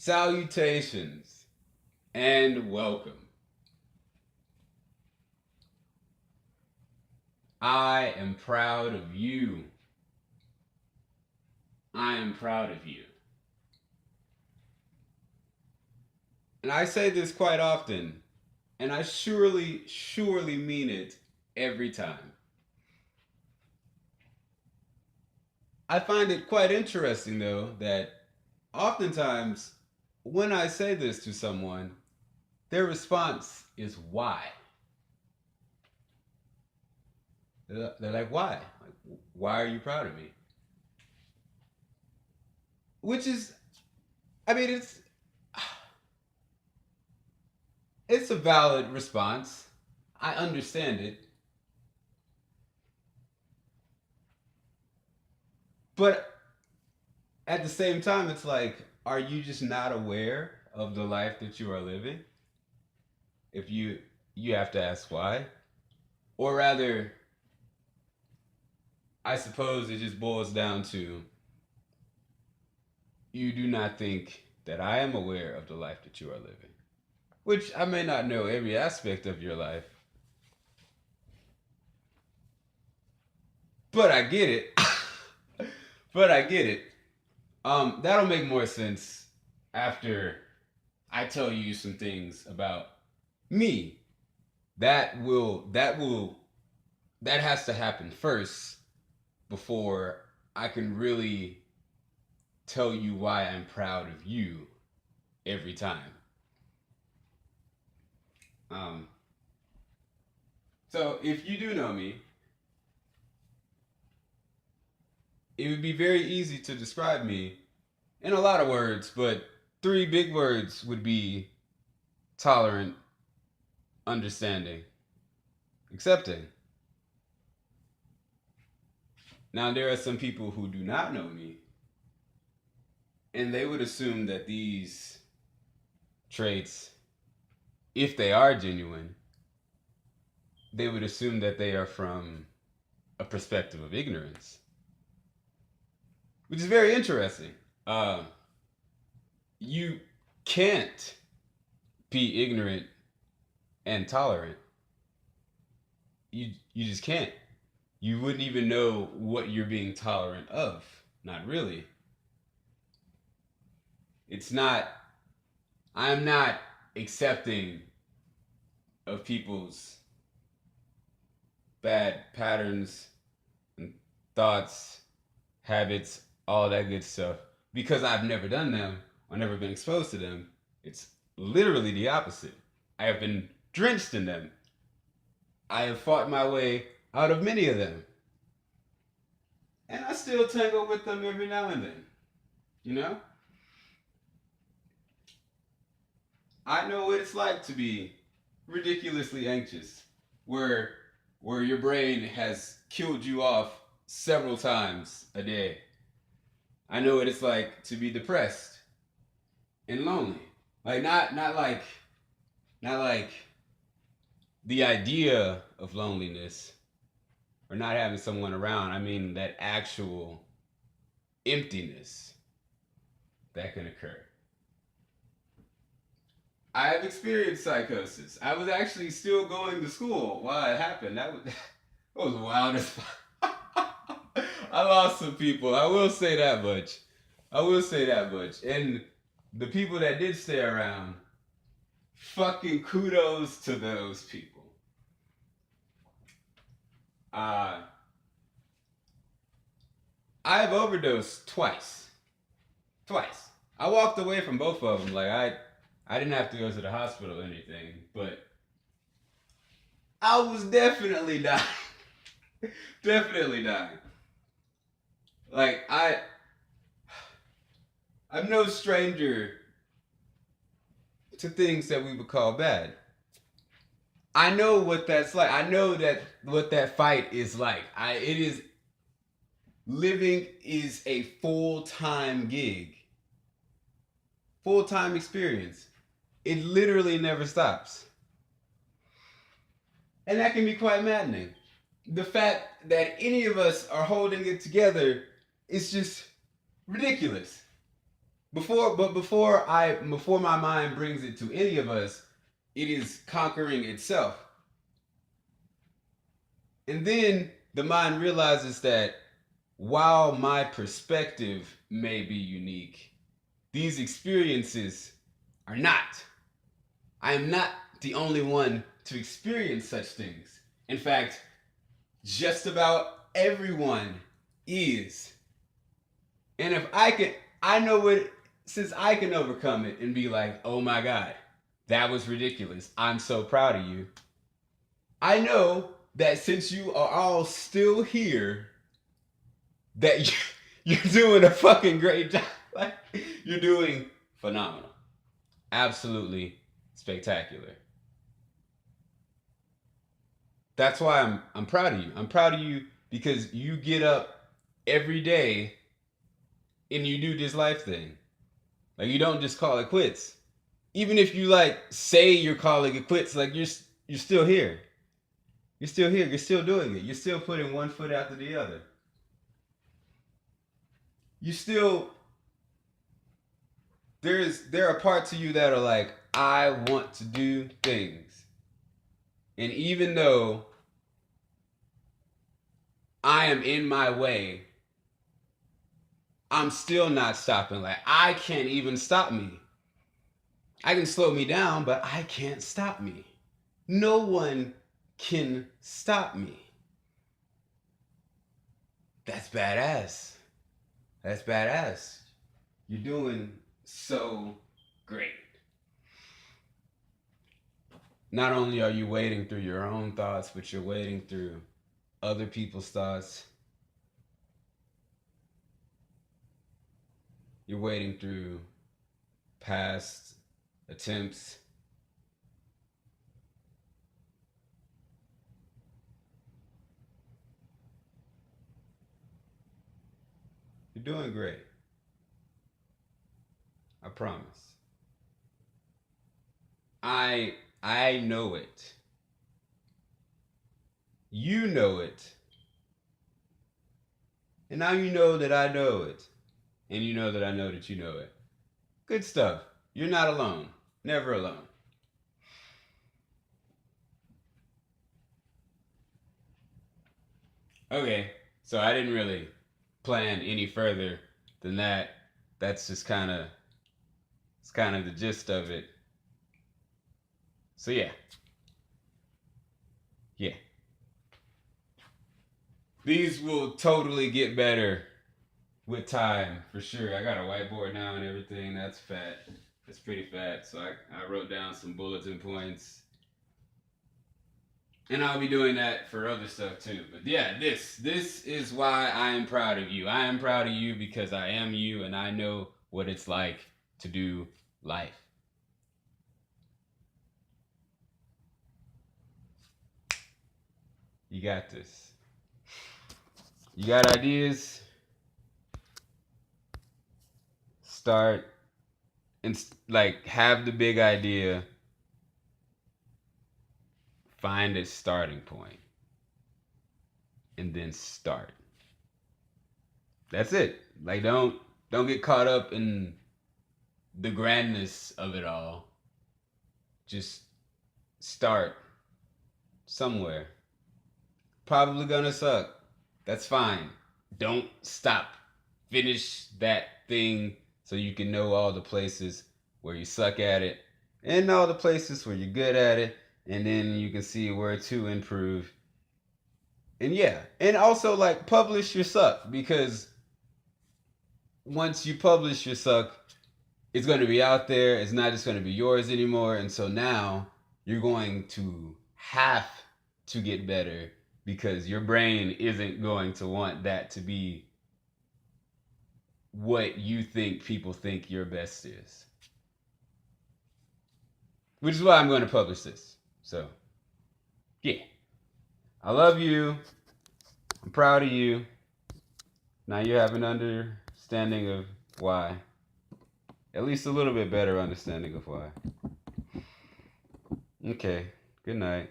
Salutations and welcome. I am proud of you. I am proud of you. And I say this quite often, and I surely mean it every time. I find it quite interesting, though, that oftentimes when I say this to someone, their response is why. They're like, why? Like, why are you proud of me? Which is, I mean, it's a valid response. I understand it. But at the same time, it's like, are you just not aware of the life that you are living? If you have to ask why. Or rather, I suppose it just boils down to you do not think that I am aware of the life that you are living. Which I may not know every aspect of your life, but I get it. But I get it. That'll make more sense after I tell you some things about me. That has to happen first before I can really tell you why I'm proud of you every time. Um, so if you do know me, it would be very easy to describe me in a lot of words, but three big words would be tolerant, understanding, accepting. Now, there are some people who do not know me, and they would assume that these traits, if they are genuine, they would assume that they are from a perspective of ignorance, which is very interesting. Uh, you can't be ignorant and tolerant. You just can't. You wouldn't even know what you're being tolerant of. Not really. It's not. I'm not accepting of people's bad patterns and thoughts, habits, all that good stuff because I've never done them or never been exposed to them. It's literally the opposite. I have been drenched in them. I have fought my way out of many of them. And I still tangle with them every now and then. You know? I know what it's like to be ridiculously anxious, where your brain has killed you off several times a day. I know what it's like to be depressed and lonely. Like not like the idea of loneliness or not having someone around. I mean that actual emptiness that can occur. I have experienced psychosis. I was actually still going to school while it happened. That was wild as fuck. I lost some people. I will say that much. I will say that much. And the people that did stay around, fucking kudos to those people. Uh, I've overdosed twice. Twice. I walked away from both of them. Like I didn't have to go to the hospital or anything, but I was definitely dying. Definitely dying. Like I'm no stranger to things that we would call bad. I know what that's like. I know that what that fight is like. It is living is a full-time gig. Full-time experience. It literally never stops. And that can be quite maddening. The fact that any of us are holding it together is just ridiculous. Before my mind brings it to any of us, it is conquering itself. And then the mind realizes that while my perspective may be unique, these experiences are not. I am not the only one to experience such things. In fact, just about everyone is. And if I can, I know what, since I can overcome it and be like, oh my God, that was ridiculous. I'm so proud of you. I know that since you are all still here, that you're doing a fucking great job. Like, you're doing phenomenal. Absolutely spectacular. That's why I'm proud of you. I'm proud of you because you get up every day and you do this life thing. Like, you don't just call it quits. Even if you like say you're calling it quits, like you're still here. You're still here. You're still doing it. You're still putting one foot after the other. You still there are parts of you that are like, I want to do things. And even though I am in my way, I'm still not stopping. Like, I can't even stop me. I can slow me down, but I can't stop me. No one can stop me. That's badass. That's badass. You're doing so great. Not only are you wading through your own thoughts, but you're wading through other people's thoughts. You're wading through past attempts. You're doing great. I promise. I know it. You know it. And now you know that I know it. And you know that I know that you know it. Good stuff. You're not alone. Never alone. Okay, so I didn't really plan any further than that. That's just it's kind of the gist of it. So yeah. Yeah. These will totally get better with time for sure. I got a whiteboard now and everything. That's fat. That's pretty fat. So I wrote down some bulletin points. And I'll be doing that for other stuff too. But yeah, this is why I am proud of you. I am proud of you because I am you and I know what it's like to do life. You got this. You got ideas? Start and like have the big idea. Find a starting point and then start. That's it. Like don't get caught up in the grandness of it all. Just start somewhere. Probably gonna suck. That's fine. Don't stop. Finish that thing so you can know all the places where you suck at it and all the places where you're good at it. And then you can see where to improve. And yeah, and also like publish your suck because once you publish your suck, it's going to be out there. It's not just going to be yours anymore. And so now you're going to have to get better because your brain isn't going to want that to be what you think people think your best is. Which is why I'm going to publish this. So, yeah. I love you. I'm proud of you. Now you have an understanding of why. At least a little bit better understanding of why. Okay. Good night.